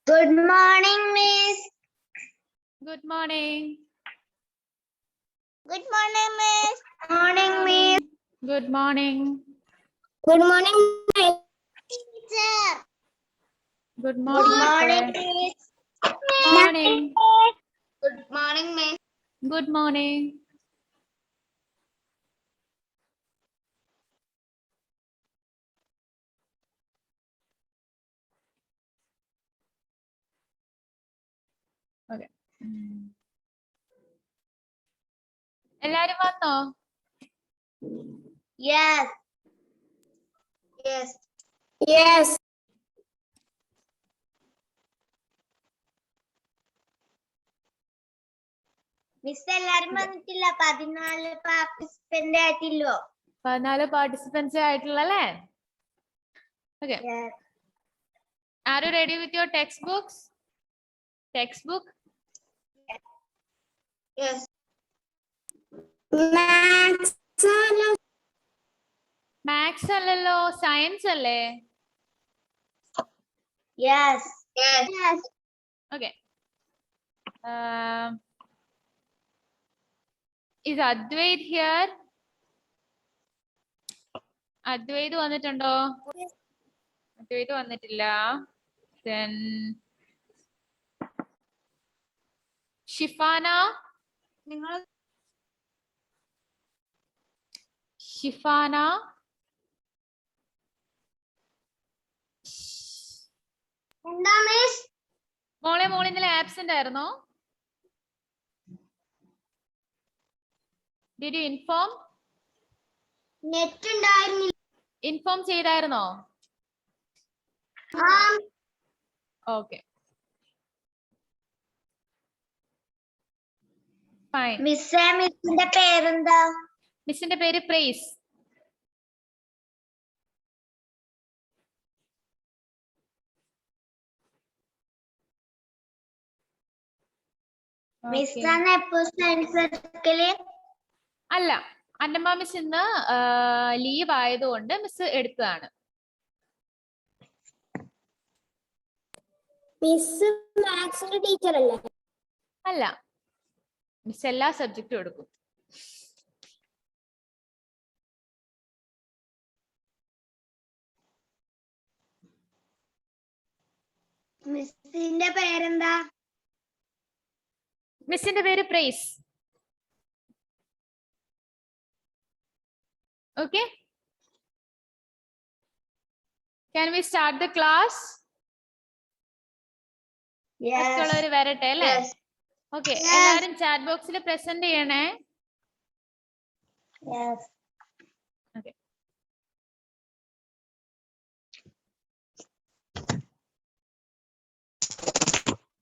Good morning, Miss. Good morning. Good morning, Miss. Morning, Miss. Good morning. Good morning, Miss. Teacher. Good Good morning. morning, Miss. Miss. Morning. Good morning, Miss. Good morning. Okay. എല്ലാരും വന്നോ? Yes. Yes. Yes. Miss എല്ലാരും വന്നിട്ടില്ല 14 participant ആയിട്ടില്ലോ 14 participants ആയിട്ടുള്ള അല്ലേ? Okay. Are you ready with your textbooks? Textbook? Yes. Maths അല്ലല്ലോ, science അല്ലേ? Yes. Yes. Yes. Okay. Is Advait here? Advait വന്നിട്ടുണ്ടോ? Advait വന്നിട്ടില്ല. Then ഷിഫാന? ഷിഫാന? എന്താ മിസ്? മോളെ ഇന്നലെ ആബ്സെന്റ് ആയിരുന്നോ? Did you inform? നെറ്റ് ഉണ്ടായിരുന്നില്ല. ഇൻഫോം ചെയ്തായിരുന്നോ? ആ. ഓക്കെ. ഫൈൻ. മിസ്സിന്റെ പേരെന്താ? മിസ്സിന്റെ പേര് പ്രൈസ്. മിസ്സാണ് എപ്പോ സയൻസ് എടുക്കല്? അല്ല, അന്നമ്മ മിസ് ഇന്ന് ലീവ് ആയതുകൊണ്ട് മിസ് എടുത്തതാണ്. മിസ് മാത്സിന്റെ ടീച്ചർ അല്ലേ? അല്ല, മിസ് എല്ലാ സബ്ജക്റ്റും എടുക്കും. മിസ്സിന്റെ പേരെന്താ? മിസ്സിന്റെ പേര് price. Okay? Can we start the class? മറ്റുള്ളവർ വരട്ടെ അല്ലേ? ഓക്കെ, എല്ലാരും ചാറ്റ് ബോക്സിൽ പ്രസന്റ് ചെയ്യണേ. Okay.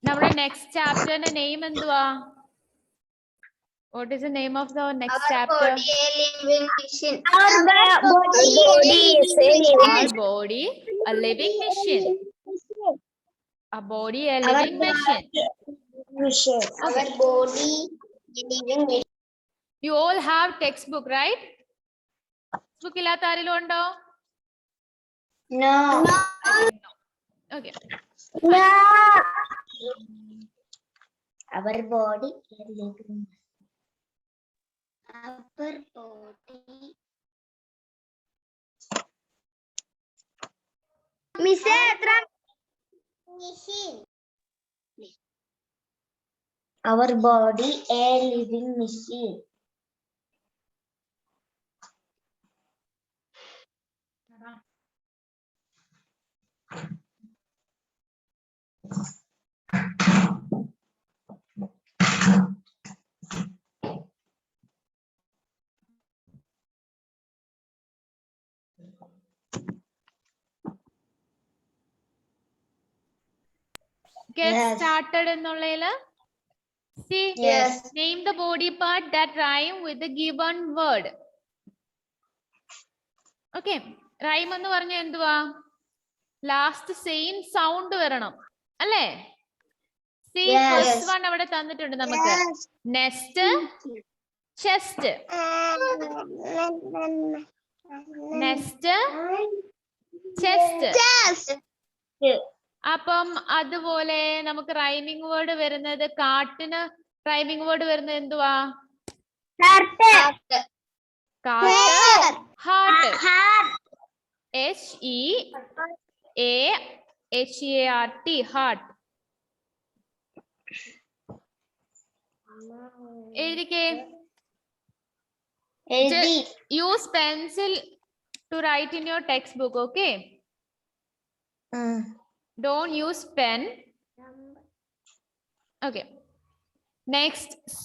നമ്മുടെ നെക്സ്റ്റ് ചാപ്റ്ററിന്റെ നെയിം എന്തുവാ? What is the name of the next chapter? Our body, a living machine. Our body, a living machine. A body, a living machine. Our body, a living machine. You all have textbook, right? Textbook ഇല്ലാത്ത ആരെങ്കിലും ഉണ്ടോ? No. Okay. No. Our body, a living machine. Our body. Miss, machine. Our body, a living machine. Get Yes. started എന്നുള്ളതില് see, Yes. name the body part that rhyme with the given word. Okay, rhyme എന്ന് പറഞ്ഞ എന്തുവാ? Last same sound വരണം അല്ലേ? See, Yes. first one അവിടെ തന്നിട്ടുണ്ട് നമുക്ക്. Nest, chest. Nest, chest. അപ്പം അതുപോലെ നമുക്ക് റൈമിംഗ് വേർഡ് വരുന്നത് കാട്ടിന് റൈമിംഗ് വേർഡ് വരുന്നത് എന്തുവാ? Cart, heart. HEAHEART, heart. എഴുതിക്കേ. Use pencil to write in your textbook, okay? Don't use pen. Okay. Next, C.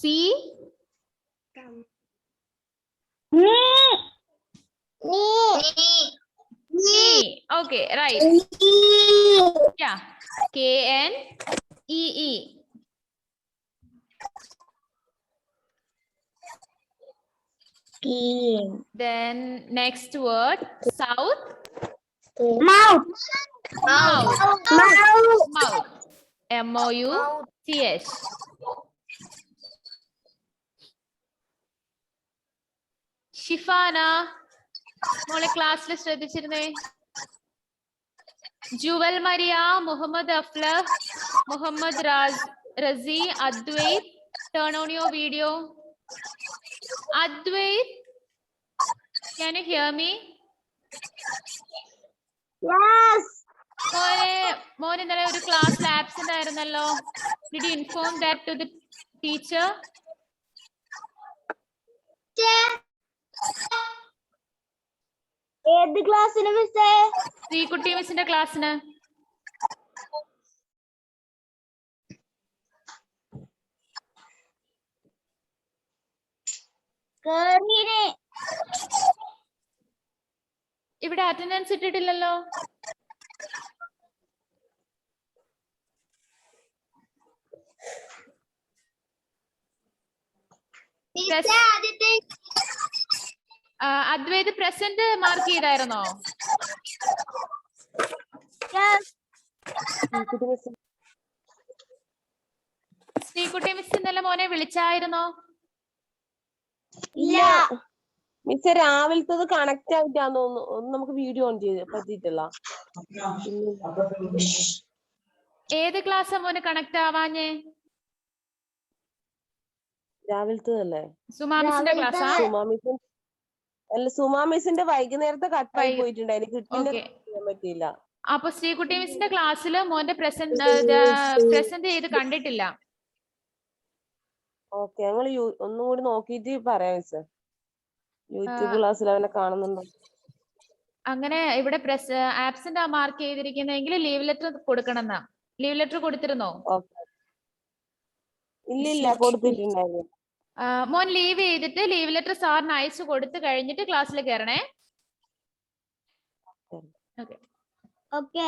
Okay, right. Yeah. KNEE. Then next word, south. Mouth. Mouth. MOUTH. Shifana മോളെ ക്ലാസ്സിൽ ശ്രദ്ധിച്ചിരുന്നേ. Jewel Maria, Muhammad Aflah, Muhammad Rasi, Adwaith, turn on your video. Advait, can you hear me? Yes. മോനെ ഇന്നലെ ഒരു ക്ലാസ്സിൽ absent ആയിരുന്നല്ലോ. Did you inform that to the teacher? ഏത് ക്ലാസ്സിന് മിസ്സേ? ശ്രീകുട്ടി മിസ്സിന്റെ ക്ലാസ്സിന്. ഇവിടെ അറ്റൻഡൻസ് ഇട്ടിട്ടില്ലല്ലോ. അദ്വൈത് പ്രസന്റ് മാർക്ക് ചെയ്തായിരുന്നോ? ശ്രീകുട്ടി മിസ് ഇന്നലെ മോനെ വിളിച്ചായിരുന്നോ? ഇല്ല മിസ്, രാവിലത്തത് കണക്ട് ആയിട്ടാന്ന് തോന്നുന്നു. ഒന്ന് നമുക്ക് വീഡിയോ ഓൺ ചെയ്ത് പറ്റിയിട്ടില്ല. ഏത് ക്ലാസ്സാ മോനെ കണക്ട് ആവാഞ്ഞേ? രാവിലത്തതല്ലേ? സുമാ മിസ്സിന്റെ ക്ലാസ്സാ? സുമാ മിസ്സിന്റെ വൈകുന്നേരത്തെ കട്ടായി പോയിട്ടുണ്ട്. എനിക്ക് കിട്ടാൻ പറ്റിയില്ല. അപ്പൊ ശ്രീകുട്ടി മിസ്സിന്റെ ക്ലാസ്സിൽ മോന്റെ പ്രസന്റ് ചെയ്ത് കണ്ടിട്ടില്ല. ഓക്കെ, ഞങ്ങൾ ഒന്നും കൂടി നോക്കിയിട്ട് പറയാം മിസ്. യൂട്യൂബ് ക്ലാസ്സിൽ അവനെ കാണുന്നുണ്ടോ? അങ്ങനെ ഇവിടെ ആബ്സെന്റ് മാർക്ക് ചെയ്തിരിക്കുന്നെങ്കിൽ ലീവ് ലെറ്റർ കൊടുക്കണം. ലീവ് ലെറ്റർ കൊടുത്തിരുന്നോ? ഇല്ലില്ല, കൊടുത്തിട്ടുണ്ടായിരുന്നു. മോൻ ലീവ് ചെയ്തിട്ട് ലീവ് ലെറ്റർ സാറിന് അയച്ചു കൊടുത്തു കഴിഞ്ഞിട്ട് ക്ലാസ്സിൽ കയറണേ. Okay okay.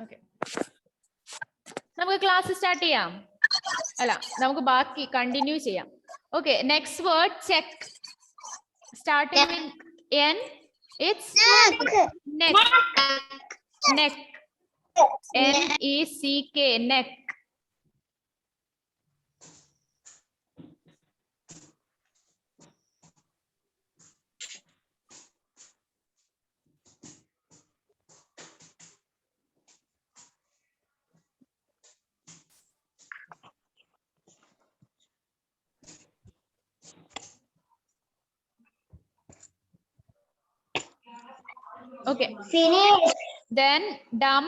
ഓക്കെ, നമുക്ക് ക്ലാസ് സ്റ്റാർട്ട് ചെയ്യാം. അല്ല, നമുക്ക് ബാക്കി കണ്ടിന്യൂ ചെയ്യാം. Okay, next word check. Starting with N. It's neck. Neck. NECK. Neck. Okay. Finish. Then dumb.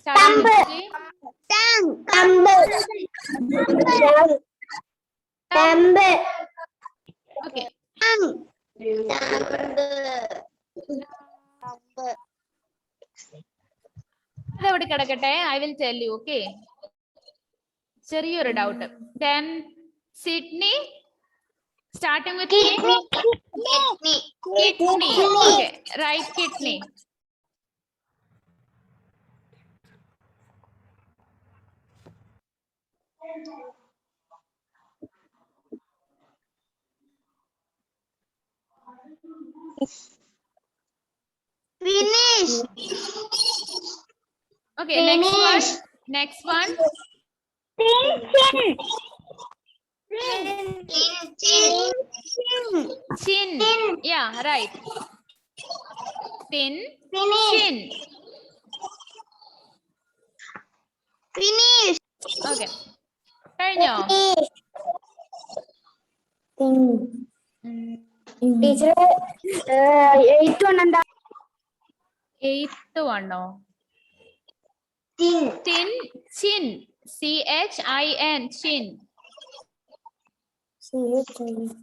Thumb. Okay. അതവിടെ കിടക്കട്ടെ. I will tell you. Okay. ചെറിയൊരു doubt. Then Sydney. Starting with kidney. Kidney. Okay. Right, kidney. Finish. Okay. Finish. Next one. Chin. Yeah, right. Thin, Finish. chin. Finish. Okay. കഴിഞ്ഞോ? Teacher 8th one എന്താ? 8th one ഓ? Thin. Thin, chin. CHIN, chin.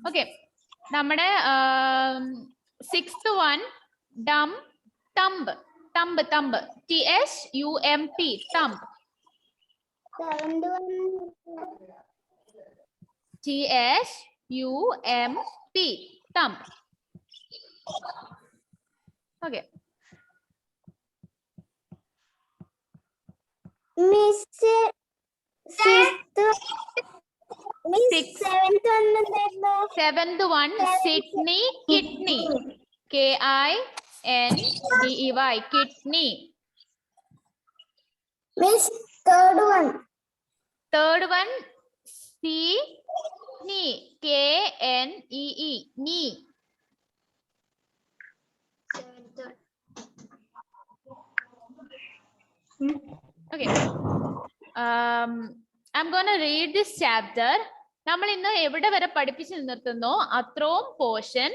Okay. നമ്മുടെ 6th one, dumb, thumb. Thumb, thumb. THUMB, thumb. 7th one. THUMB, thumb. Okay. Miss 6th. Miss Six. 7th one എന്തായിരുന്നു? 7th one, Sydney, kidney. KINDEY, kidney. Miss 3rd one. 3rd one, knee. KNEE, knee. 7th one. Okay. I'm gonna read this chapter. നമ്മൾ ഇന്ന് എവിടെ വരെ പഠിപ്പിച്ചു നിർത്തുന്നോ അത്രയും portion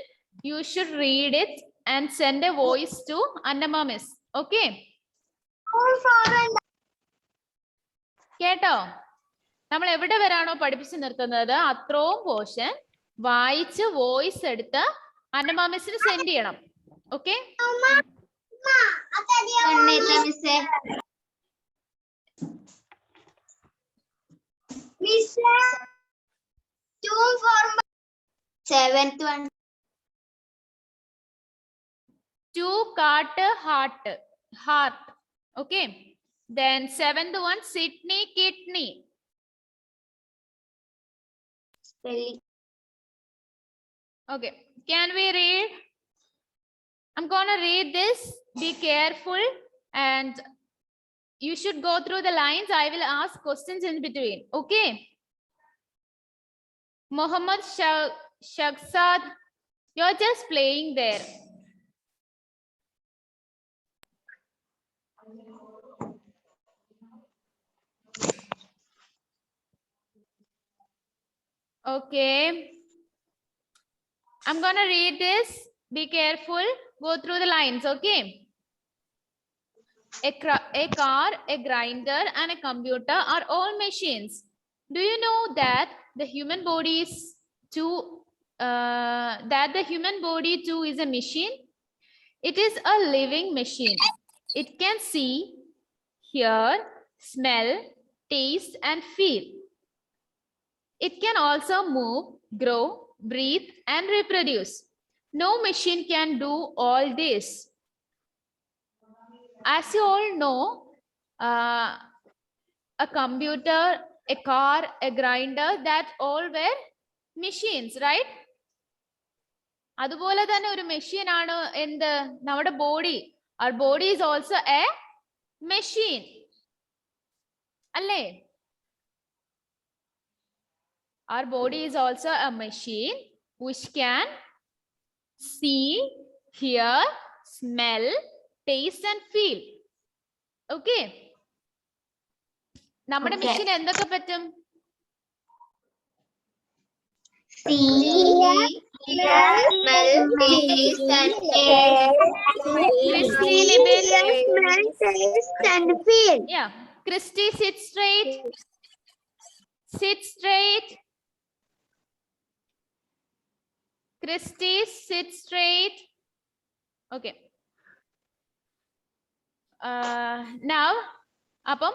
you should read it and send a voice to Annama Miss. Okay? കേട്ടോ? നമ്മൾ എവിടെ വരാണോ പഠിപ്പിച്ചു നിർത്തുന്നത് അത്രയും പോർഷൻ വായിച്ച് വോയിസ് എടുത്ത് അന്നമ മിസ്സിന് സെൻഡ് ചെയ്യണം. Okay? Seventh one. To cart, heart. Okay? Then 7th one, Sydney, kidney. Spelling. Okay. Can we read? I'm gonna read this. Be careful and you should go through the lines. I will ask questions in between. Okay? Mohammed Shakhsad, you're just playing there. Okay. I'm gonna read this. Be careful. Go through the lines. Okay. A car, a grinder, and a computer are all machines. Do you know that the human body is a machine? It is a living machine. It can see, hear, smell, taste, and feel. It can also move, grow, breathe, and reproduce. No machine can do all this. As you all know, a computer, a car, a grinder, that all were machines, right? അതുപോലെ തന്നെ ഒരു machine ആണ് എന്ത് നമ്മുടെ body. Our body is also a machine. അല്ലേ? Our body is also a machine which can see, hear, smell, taste and feel. Okay? നമ്മുടെ machine എന്തൊക്കെ പറ്റും? See, hear, smell, taste, and feel. Yeah. Christy, sit straight. Sit straight. Christy, sit straight. Okay. Now, apam,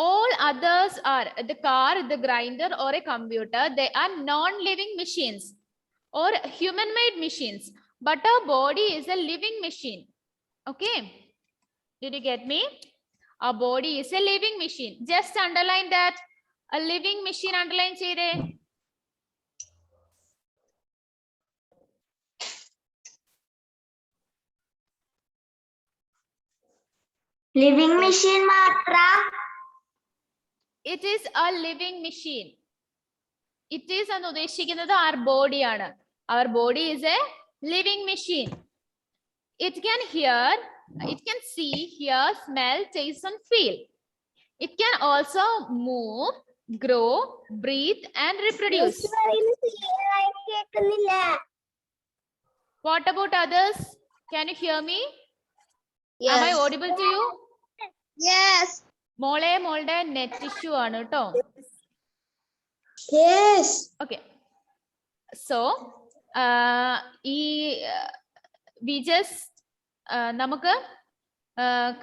all others are the car, the grinder, or a computer. They are non-living machines or human-made machines. But our body is a living machine. Okay. Did you get me? Our body is a living machine. Just underline that. A living machine underline cheyide. Living machine matra. It is a living machine. It is an udeshikkunnathu our body aanu. Our body is a living machine. It can hear, it can see, hear, smell, taste, and feel. It can also move, grow, breathe, and reproduce. What about others? Can you hear me? Am I audible to you? Yes. മോളുടെ net issue ആണ് കേട്ടോ. Yes. Okay. So, we just നമുക്ക്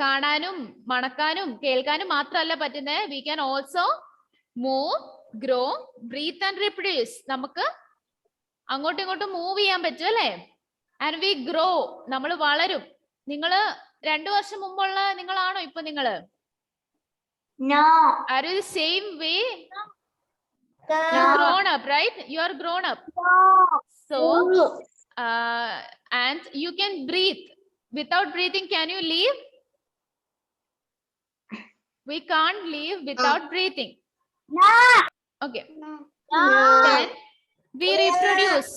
കാണാനും മണക്കാനും കേൾക്കാനും മാത്രമല്ല പറ്റുന്നത്. We can also move, grow, breathe and reproduce. നമുക്ക് അങ്ങോട്ടും ഇങ്ങോട്ടും മൂവ് ചെയ്യാൻ പറ്റും അല്ലേ? And we grow. നമ്മൾ വളരും. നിങ്ങള് 2 വർഷം മുമ്പുള്ള നിങ്ങളാണോ ഇപ്പൊ നിങ്ങള്? No. Are you the same way? No. You grown up, right? You are grown up. So, and you can breathe. Without breathing, can you live? We can't live without breathing. No. Okay. No. Then we reproduce.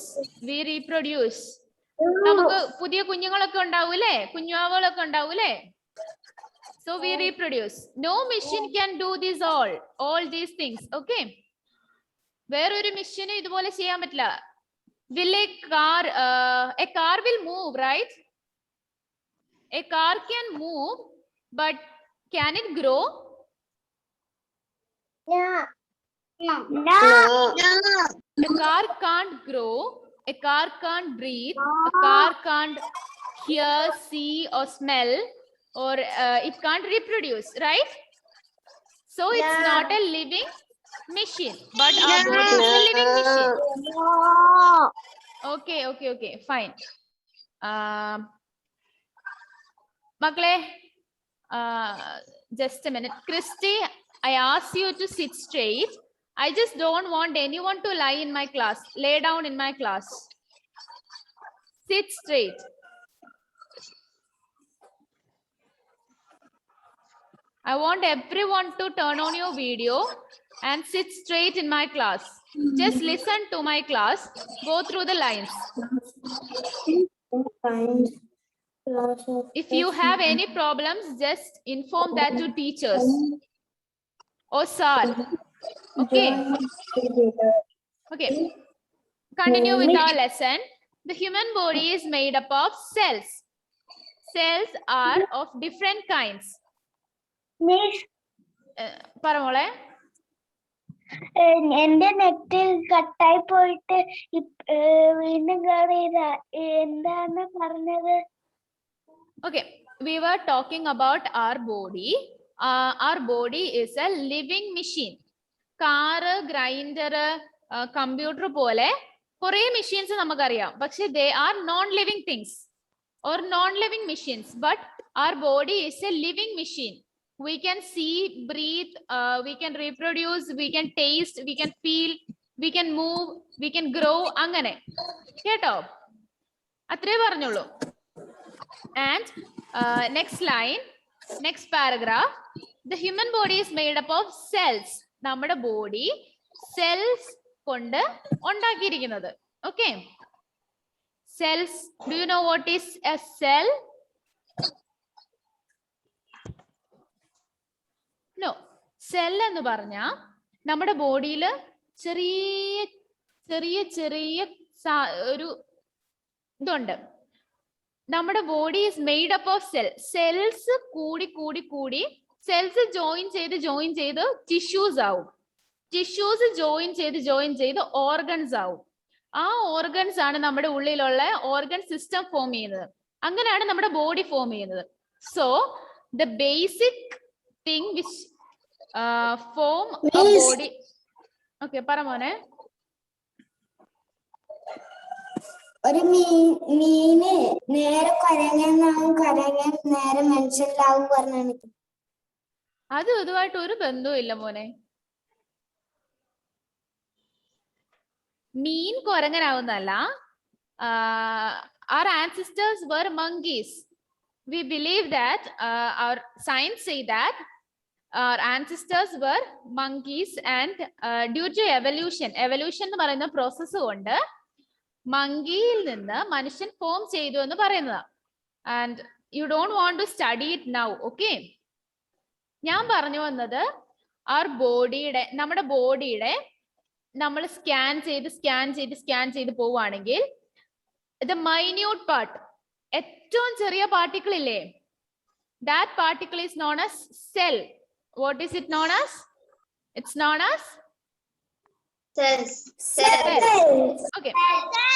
We reproduce. നമുക്ക് പുതിയ കുഞ്ഞുങ്ങളൊക്കെ ഉണ്ടാവൂലേ? കുഞ്ഞുവാവകളൊക്കെ ഉണ്ടാവൂലേ? So we reproduce. No machine can do this all these things. Okay. വേറൊരു മെഷീന് ഇതുപോലെ ചെയ്യാൻ പറ്റില്ല. Will a car will move, right? A car can move, but can it grow? Yeah. No. A car can't grow. A car can't breathe. A car can't hear, see, or smell, or it can't reproduce, right? So it's not a living machine, but our body is a living machine. Okay, fine. Makle, just a minute. Christy, I asked you to sit straight. I just don't want anyone to lie in my class. Lay down in my class. Sit straight. I want everyone to turn on your video and sit straight in my class. Just listen to my class. Go through the lines. If you have any problems, just inform that to teachers or sir. Okay. Continue with our lesson. The human body is made up of cells. Cells are of different kinds. പറമോളെ. എന്റെ net കട്ടായി പോയിട്ട് വീണ്ടും കയറിയതാ. എന്താണ് പറഞ്ഞത്? Okay, we were talking about our body. Our body is a living machine. Car, grinder, computer പോലെ കുറേ machines നമുക്കറിയാം. പക്ഷെ they are non-living things or non-living machines. But our body is a living machine. We can see, breathe, we can reproduce, we can taste, we can feel, we can move, we can grow. അങ്ങനെ കേട്ടോ? അത്രേ പറഞ്ഞുള്ളൂ. And next line, next paragraph. The human body is made up of cells. നമ്മുടെ body cells കൊണ്ട് ഉണ്ടാക്കിയിരിക്കുന്നത്. Okay. Cells. Do you know what is a cell? No. Cell എന്ന് പറഞ്ഞാ നമ്മുടെ ബോഡിയിൽ ചെറിയ ഒരു ഇതുണ്ട്. നമ്മുടെ body is made up of cells കൂടി സെൽസ് ജോയിൻ ചെയ്ത് ടിഷ്യൂസ് ആവും. ടിഷ്യൂസ് ജോയിൻ ചെയ്ത് ഓർഗൻസ് ആവും. ആ ഓർഗൻസ് ആണ് നമ്മുടെ ഉള്ളിലുള്ള ഓർഗൻ സിസ്റ്റം ഫോം ചെയ്യുന്നത്. അങ്ങനെയാണ് നമ്മുടെ ബോഡി ഫോം ചെയ്യുന്നത്. So the basic thing which form A body. Okay, പറ മോനെ. ഒരു മീന് നേരെ കരങ്ങൻ നേരെ മനുഷ്യരിലാവും പറഞ്ഞാണ്. അത് ഇതുമായിട്ട് ഒരു ബന്ധവും ഇല്ല മോനെ. മീൻ കുരങ്ങനാവുന്നല്ല. Our ancestors were monkeys. We believe that our science say that our ancestors were monkeys and due to evolution എന്ന് പറയുന്ന പ്രോസസ്സ് കൊണ്ട് മങ്കിയിൽ നിന്ന് മനുഷ്യൻ ഫോം ചെയ്തു എന്ന് പറയുന്നത്. And you don't want to study it now. Okay, ഞാൻ പറഞ്ഞു വന്നത് നമ്മുടെ ബോഡിയുടെ നമ്മൾ സ്കാൻ ചെയ്ത് പോവുകയാണെങ്കിൽ ദ മൈന്യൂട്ട് പാർട്ട്, ഏറ്റവും ചെറിയ പാർട്ടിക്കിൾ ഇല്ലേ, that particle is known as cell. What is it known as? It's known as cells. Okay,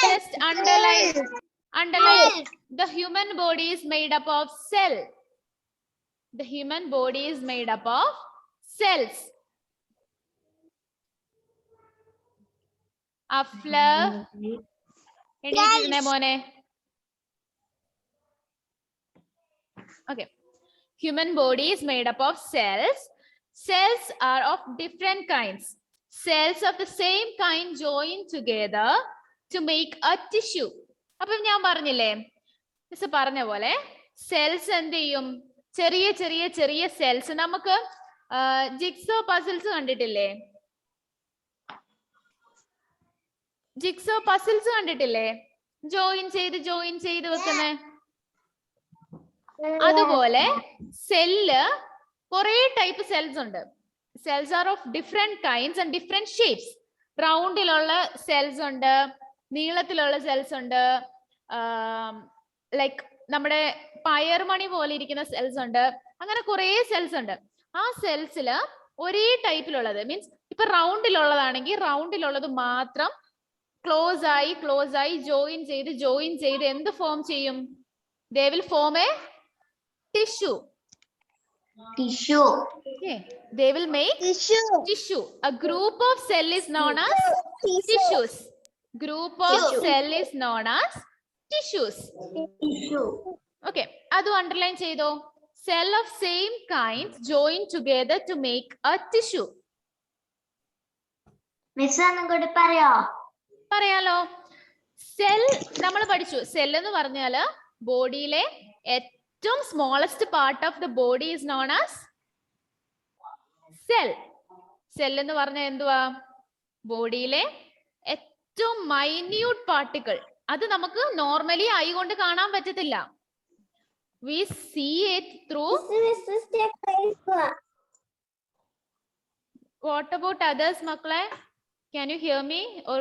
just underline. The human body is made up of cell. The human body is made up of cells. Okay, human body is made up of cells. Cells are of different kinds. Cells of the same kind join together to make a tissue. അപ്പം ഞാൻ പറഞ്ഞില്ലേ, miss പറഞ്ഞ പോലെ cells എന്ത് ചെയ്യും? ചെറിയ ചെറിയ ചെറിയ സെൽസ്. നമുക്ക് ജിക്സോ പസിൽസ് കണ്ടിട്ടില്ലേ? ജോയിൻ ചെയ്ത് വെക്കുന്നേ. അതുപോലെ സെല്ല് കുറെ ടൈപ്പ് സെൽസ് ഉണ്ട്. Cells are of different kinds and different shapes. റൗണ്ടിലുള്ള സെൽസ് ഉണ്ട്, നീളത്തിലുള്ള സെൽസ് ഉണ്ട്, ലൈക്ക് നമ്മുടെ പയർമണി പോലെ ഇരിക്കുന്ന സെൽസ് ഉണ്ട്. അങ്ങനെ കുറെ സെൽസ് ഉണ്ട്. ആ സെൽസിൽ ഒരേ ടൈപ്പിലുള്ളത്, മീൻസ് ഇപ്പൊ റൗണ്ടിലുള്ളതാണെങ്കിൽ റൗണ്ടിലുള്ളത് മാത്രം ക്ലോസ് ആയി ജോയിൻ ചെയ്ത് എന്ത് ഫോം ചെയ്യും? They will form a tissue. Okay, they will make tissue. A group of cell is known as tissues. Cell is known as tissues. Okay, adu underline cheyido. Cell of same kind join together to make a tissue. Miss അങ്ങോട്ട് പറയാലോ. Cell നമ്മൾ പഠിച്ചു. Cell എന്ന് പറഞ്ഞാല് ബോഡിയിലെ ഏറ്റവും smallest part of the body is known as cell. Cell എന്ന് പറഞ്ഞാൽ എന്തുവാ? ബോഡിയിലെ ഏറ്റവും മൈന്യൂട്ട് പാർട്ടിക്കിൾ. അത് നമുക്ക് നോർമലി ഐ കൊണ്ട് കാണാൻ പറ്റത്തില്ല. We see it through. What about others, മക്കളെ? Can you hear me? Or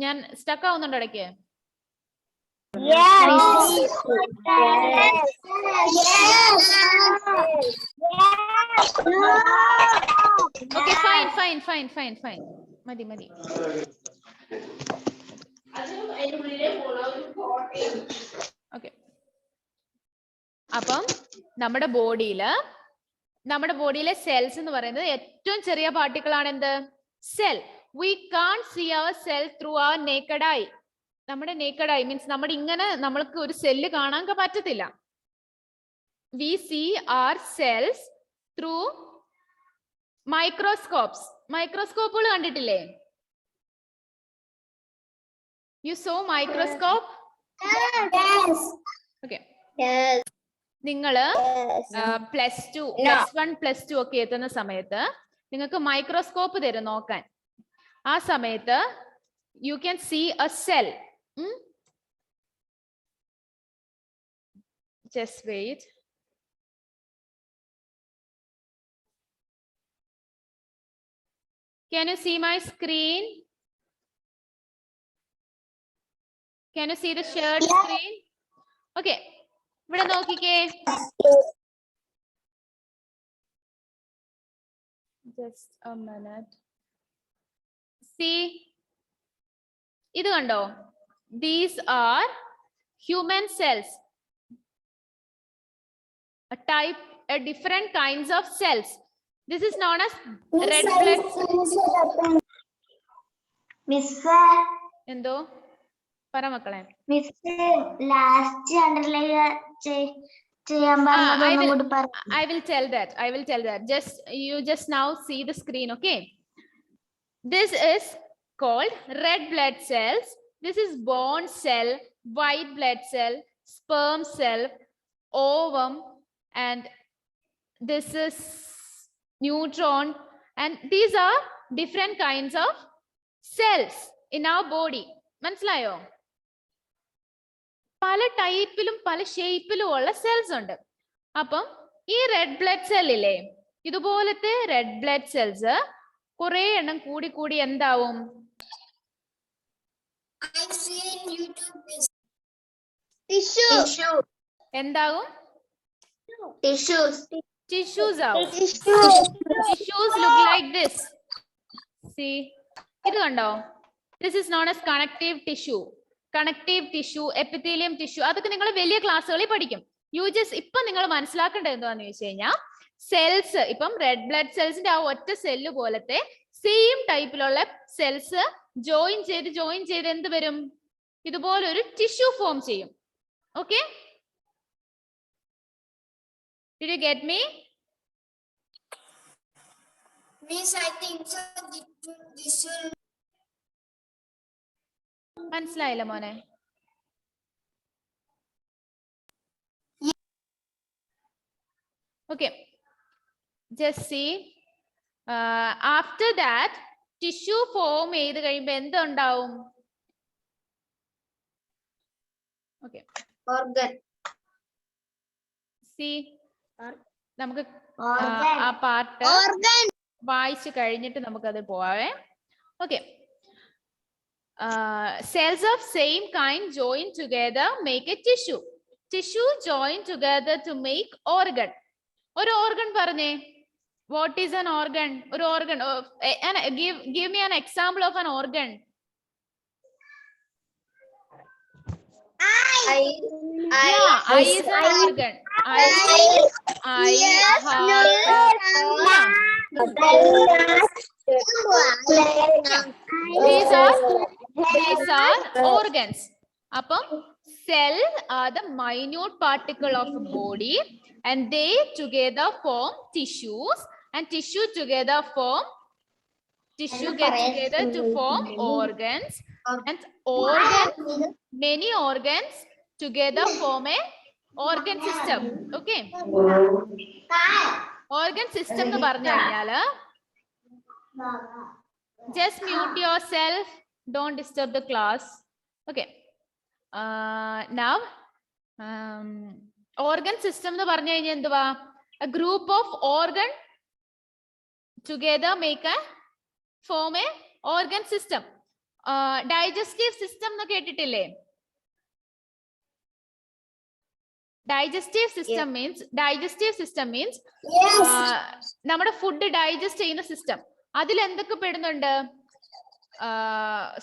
ഞാൻ സ്റ്റക്ക് ആവുന്നുണ്ടോ ഇടയ്ക്ക്? Okay, fine. മതി. Okay. അപ്പം നമ്മുടെ ബോഡിയിലെ സെൽസ് എന്ന് പറയുന്നത് ഏറ്റവും ചെറിയ പാർട്ടിക്കിൾ ആണ് എന്ത്? Cell. We can't see our cell through our naked eye. നമ്മുടെ naked eye means നമ്മൾക്ക് ഒരു സെല്ല് കാണാൻ പറ്റത്തില്ല. We see our cells through microscopes. മൈക്രോസ്കോപ്പുകൾ കണ്ടിട്ടില്ലേ? You saw microscope? Okay. നിങ്ങള് +2, +1, +2 ഒക്കെ എത്തുന്ന സമയത്ത് നിങ്ങൾക്ക് മൈക്രോസ്കോപ്പ് തരും നോക്കാൻ. ആ സമയത്ത് you can see a cell. Just wait. Can you see my screen? Can you see the shared screen? Okay. ഇവിടെ നോക്കിക്കേ. Just a minute. See, ഇത് കണ്ടോ? These are human cells. Different kinds of cells. This is known as red blood. Miss എന്തോ പറ മക്കളെ. Miss last underline ചെയ്യാൻ പറഞ്ഞത് I will tell that. You just now see the screen, okay? This is called red blood cells. This is bone cell, white blood cell, sperm cell, ovum, and this is neutron, and these are different kinds of cells in our body. മനസ്സിലായോ? പല ടൈപ്പിലും പല ഷേപ്പിലും ഉള്ള cells ഉണ്ട്. അപ്പം ഈ red blood സെല്ലില്ലേ, ഇതുപോലത്തെ red blood cells കുറെ എണ്ണം കൂടി കൂടി എന്താവും? എന്താകും? Tissues ആവും. Tissues look like this. See, ഇത് കണ്ടോ? This is known as connective tissue. Connective tissue, epithelium tissue, അതൊക്കെ നിങ്ങൾ വലിയ ക്ലാസ്സുകളിൽ പഠിക്കും. ഇപ്പൊ നിങ്ങൾ മനസ്സിലാക്കേണ്ടത് എന്താന്ന് ചോദിച്ചു കഴിഞ്ഞാൽ, സെൽസ് ഇപ്പം റെഡ് ബ്ലഡ് സെൽസിന്റെ ആ ഒറ്റ സെല്ല് പോലത്തെ സെയിം ടൈപ്പിലുള്ള സെൽസ് ജോയിൻ ചെയ്ത് എന്ത് വരും? ഇതുപോലെ ഒരു ടിഷ്യൂ ഫോം ചെയ്യും. Okay, did you get me? Miss, I think so. This will. മനസ്സിലായില്ല മോനെ? Okay, just see. After that, tissue form ചെയ്ത് കഴിയുമ്പോ എന്തുണ്ടാവും? Okay. Organ. See, നമുക്ക് Organ. ആ പാർട്ട് Organ. വായിച്ചു കഴിഞ്ഞിട്ട് നമുക്കത് പോവാവേ. Okay. Cells of same kind join together make a tissue. Tissue join together to make organ. ഒരു organ പറഞ്ഞേ. What is an organ? ഒരു organ. Give me an example of an organ. Eye. Yeah, eye is an organ. Eye, heart. These are organs. Apam cell are the minute particle of a body, and they together form tissues, and tissue together form get together to form organs, and many organs together form a organ system. Okay, organ system എന്ന് പറഞ്ഞു കഴിഞ്ഞാല്, just mute yourself, don't disturb the class. Okay, now organ system എന്ന് പറഞ്ഞു കഴിഞ്ഞാൽ എന്തുവാ? A group of organ together form a organ system. Digestive system എന്ന് കേട്ടിട്ടില്ലേ? Digestive system means നമ്മുടെ ഫുഡ് ഡൈജസ്റ്റ് ചെയ്യുന്ന സിസ്റ്റം. അതിൽ എന്തൊക്കെ പെടുന്നുണ്ട്?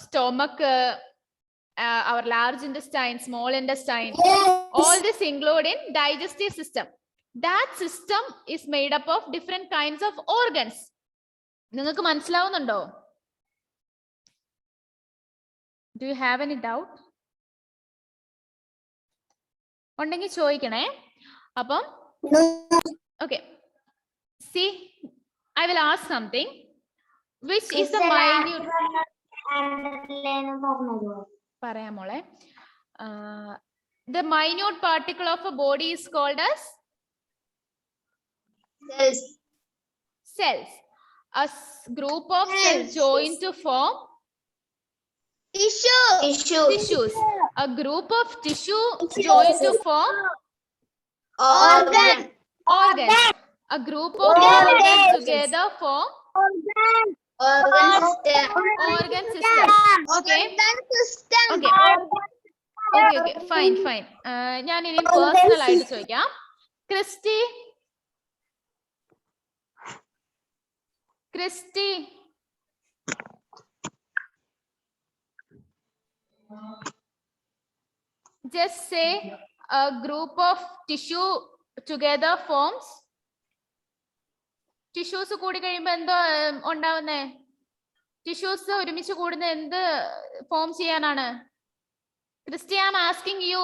Stomach, our large intestine, small intestine, all this include in digestive system. That system is made up of different kinds of organs. നിങ്ങൾക്ക് മനസ്സിലാവുന്നുണ്ടോ? Do you have any doubt? ഉണ്ടെങ്കിൽ ചോദിക്കണേ. അപ്പം okay, see, I will ask something. Which is the minute? പറയാം മോളെ. The minute particle of a body is called as cells. A group of cells join to form tissues. A group of tissue join to form organs. A group of organs together form organ system. Okay, fine. ഞാൻ ഇനി personal ആയിട്ട് ചോദിക്കാം. Christy, just say a group of tissue together forms. Tissues കൂടി കഴിയുമ്പോ എന്തോ ഉണ്ടാവുന്നേ? Tissues ഒരുമിച്ച് കൂടുന്ന എന്ത് ഫോം ചെയ്യാനാണ്? Christy, I am asking you.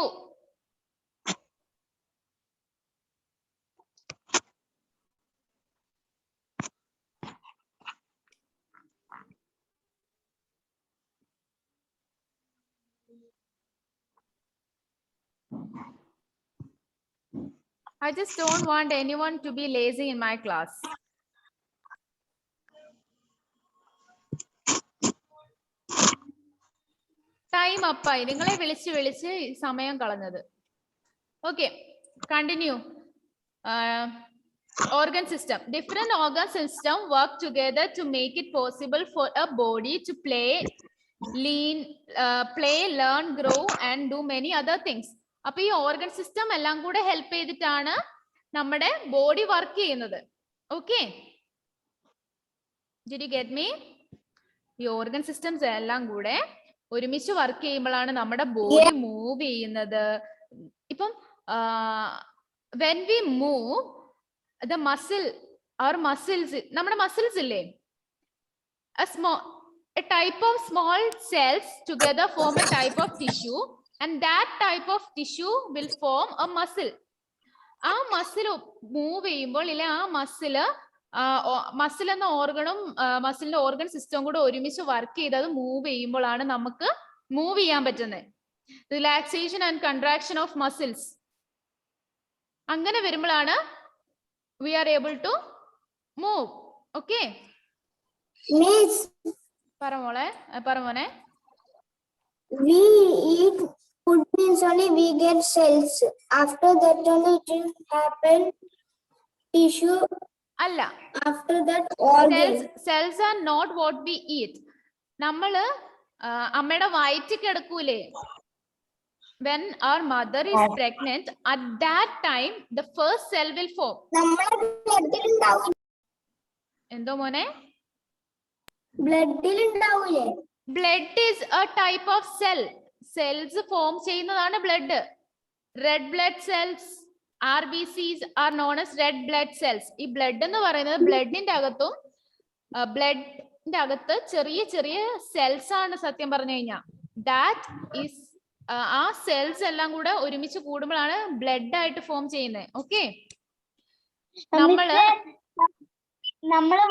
I just don't want anyone to be lazy in my class. Time അപ്പായി. നിങ്ങളെ വിളിച്ച് സമയം കളഞ്ഞത്. Okay, continue. Organ system. Different organ system work together to make it possible for a body to play, learn, grow and do many other things. അപ്പൊ ഈ organ system എല്ലാം കൂടെ help ചെയ്തിട്ടാണ് നമ്മുടെ ബോഡി വർക്ക് ചെയ്യുന്നത്. Okay, did you get me? ഈ organ systems എല്ലാം കൂടെ ഒരുമിച്ച് വർക്ക് ചെയ്യുമ്പോഴാണ് നമ്മുടെ ബോഡി മൂവ് ചെയ്യുന്നത്. ഇപ്പം when we move the muscle, our muscles, നമ്മുടെ muscles ഇല്ലേ, a type of small cells together form a type of tissue and that type of tissue will form a muscle. ആ muscle move ചെയ്യുമ്പോൾ ഇല്ലേ, ആ muscle എന്ന ഓർഗണും മസിലിന്റെ organ സിസ്റ്റവും കൂടെ ഒരുമിച്ച് വർക്ക് ചെയ്ത് അത് മൂവ് ചെയ്യുമ്പോഴാണ് നമുക്ക് മൂവ് ചെയ്യാൻ പറ്റുന്നത്. Relaxation and contraction of muscles. അങ്ങനെ വരുമ്പോഴാണ് we are able to move. Okay, Miss, പറമോനെ. we eat food means only we get cells. After that only it will happen tissue. അല്ല, After that organ. cells are not what we eat. നമ്മള് അമ്മയുടെ വയറ്റിൽ കിടക്കൂലേ, when our mother is pregnant, at that time the first cell will form. നമ്മുടെ ബ്ലഡിൽ ഉണ്ടാവും. എന്തോ മോനെ? ബ്ലഡിൽ ഉണ്ടാവൂലേ? blood is a type of cell. cells form ചെയ്യുന്നതാണ് blood. red blood cells, RBCs are known as red blood cells. ഈ blood എന്ന് പറയുന്നത് ബ്ലഡിന്റെ അകത്തും ബ്ലഡിന്റെ അകത്ത് ചെറിയ ചെറിയ സെൽസ് ആണ് സത്യം പറഞ്ഞു കഴിഞ്ഞാൽ. that is ആ സെൽസ് എല്ലാം കൂടെ ഒരുമിച്ച് കൂടുമ്പോഴാണ് ബ്ലഡ് ആയിട്ട് ഫോം ചെയ്യുന്നത്. ഓക്കെ, നമ്മള്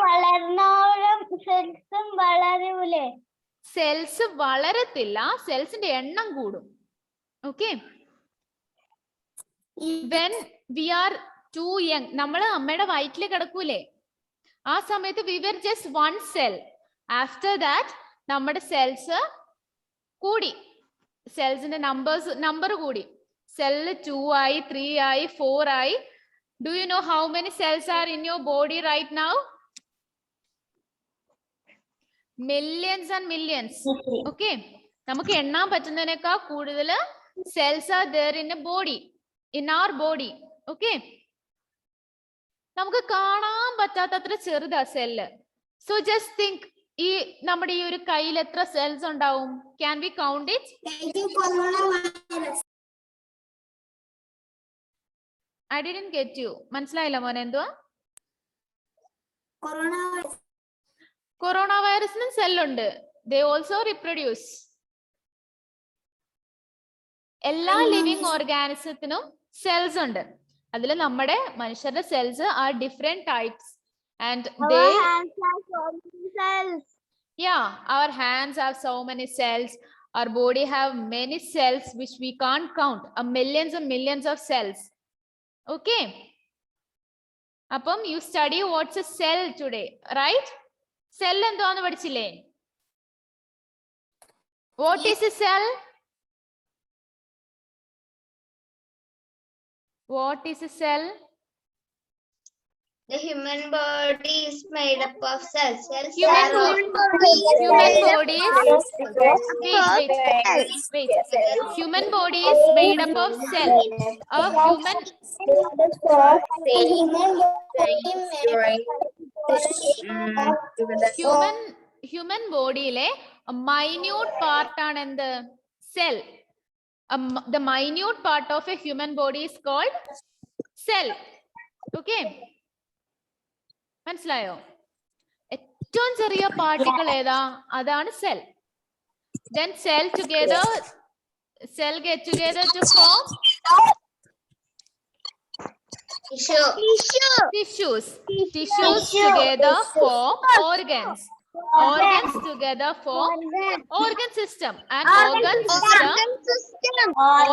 വളർന്നോളം സെൽസും വളരൂലേ? സെൽസ് വളരത്തില്ല, സെൽസിന്റെ എണ്ണം കൂടും. Okay, when we are too young, നമ്മള് അമ്മയുടെ വയറ്റിൽ കിടക്കൂലേ, ആ സമയത്ത് we were just one cell. after that നമ്മുടെ സെൽസ് കൂടി, സെൽസിന്റെ നമ്പർ കൂടി. സെൽ 2 ആയി, 3 ആയി, 4 ആയി. Do you know how many cells are in your body right now? Millions and millions. Okay, നമുക്ക് എണ്ണാൻ പറ്റുന്നതിനേക്കാൾ കൂടുതൽ cells are there in a body, in our body. Okay, നമുക്ക് കാണാൻ പറ്റാത്തത്ര ചെറുതാ സെല്ല്. So just think, ഈ നമ്മുടെ ഈ ഒരു കയ്യിൽ എത്ര സെൽസ് ഉണ്ടാവും? Can we count it? I didn't get you. മനസ്സിലായില്ല മോനെ, എന്തുവാ? കൊറോണ വൈറസിനും സെല്ലുണ്ട്. They also reproduce. എല്ലാ ലിവിങ് ഓർഗാനിസത്തിനും സെൽസ് ഉണ്ട്. അതിൽ നമ്മുടെ മനുഷ്യരുടെ cells are different types and they cells. Yeah, our hands have so many cells. Our body have many cells which we can't count. Millions and millions of cells. Okay, അപ്പം you study what's a cell today, right? Cell എന്താന്ന് പഠിച്ചില്ലേ? What is a cell? What is a cell? The human body is made up of cells. Human body is human body is made up of cells. Human bodyയിലെ minute part ആണ് എന്ത്? Cell. The minute part of a human body is called cell. Okay, മനസ്സിലായോ? ഏറ്റവും ചെറിയ particle ഏതാ? അതാണ് cell. Then cell get together to form tissues. Tissues together form organs. Organs together form organ system. And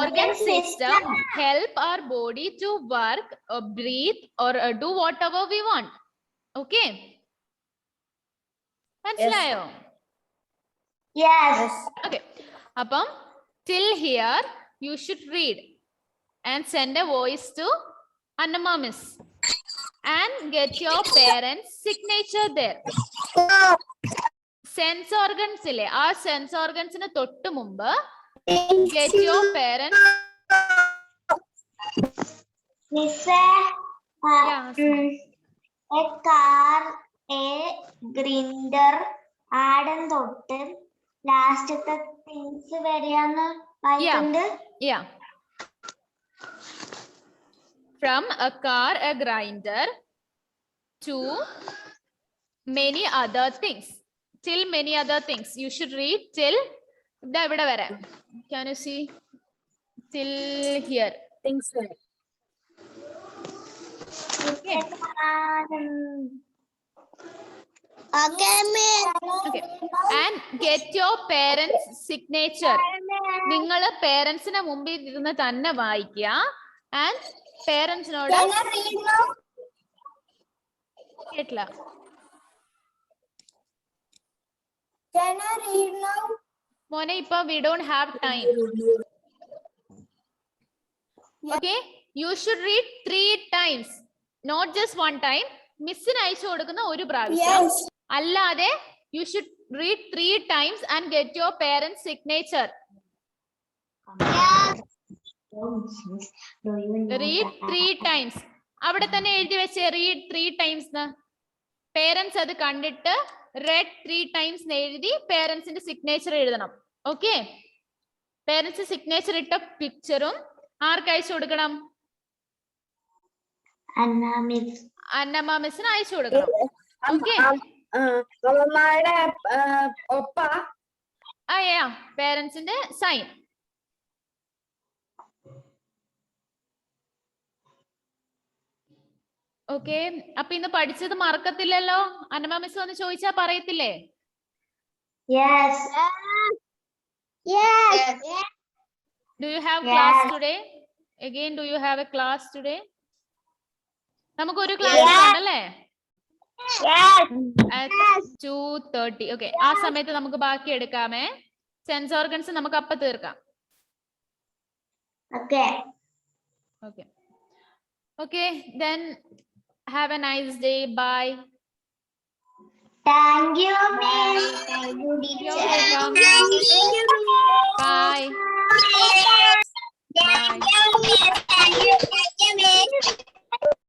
organ system help our body to work or breathe or do whatever we want. Okay, മനസ്സിലായോ? Yes. Okay, Appam, till here you should read and send a voice to Annamma Miss and get your parents' signature there. Sense organs ille, aa sense organs ine thottu mumba get your parents. Miss, Yeah. a car, a grinder, ആടൻ തൊട്ട് ലാസ്റ്റത്തെ things വരെയാന്ന് വായിക്കുന്നത്. Yeah. From a car, a grinder to many other things. Till many other things. You should read till the evada vare. Can you see? Till here. Things. Okay. Okay. And get your parents' signature. നിങ്ങള് പേരൻസിനെ മുമ്പിൽ ഇരുന്ന് തന്നെ വായിക്കുക. And പേരൻസിനോട് കേട്ടില്ല. മോനെ ഇപ്പൊ we don't have time. Okay, you should read 3 times, not just 1 time. മിസ്സിന് അയച്ചു കൊടുക്കുന്ന ഒരു പ്രാവശ്യം അല്ലാതെ you should read 3 times and get your parents' signature. Read 3 times. അവിടെ തന്നെ എഴുതി വെച്ചേ read 3 times ന്ന്. പേരൻസ് അത് കണ്ടിട്ട് read 3 times എഴുതി പേരൻസിന്റെ സിഗ്നേച്ചർ എഴുതണം. ഓക്കെ, പേരൻസ് സിഗ്നേച്ചർ ഇട്ട പിക്ചറും ആർക്ക് അയച്ചു കൊടുക്കണം? അന്നമ്മ മിസ്സിന് അയച്ചു കൊടുക്കണം. Okay, പേരൻസിന്റെ sign. ഓക്കെ, അപ്പൊ ഇന്ന് പഠിച്ചത് മറക്കത്തില്ലല്ലോ? അന്നമ്മ മിസ് വന്ന് ചോദിച്ചാ പറയത്തില്ലേ? Do you have class today? Again, do you have a class today? നമുക്ക് ഒരു ക്ലാസ് ഉണ്ടല്ലേ? At 2:30. Okay, ആ സമയത്ത് നമുക്ക് ബാക്കി എടുക്കാമേ. സെൻസ് ഓർഗൻസ് നമുക്ക് അപ്പ തീർക്കാം. Okay, then have a nice day. Bye. Thank you, miss. Thank you, You're teacher. welcome. Bye.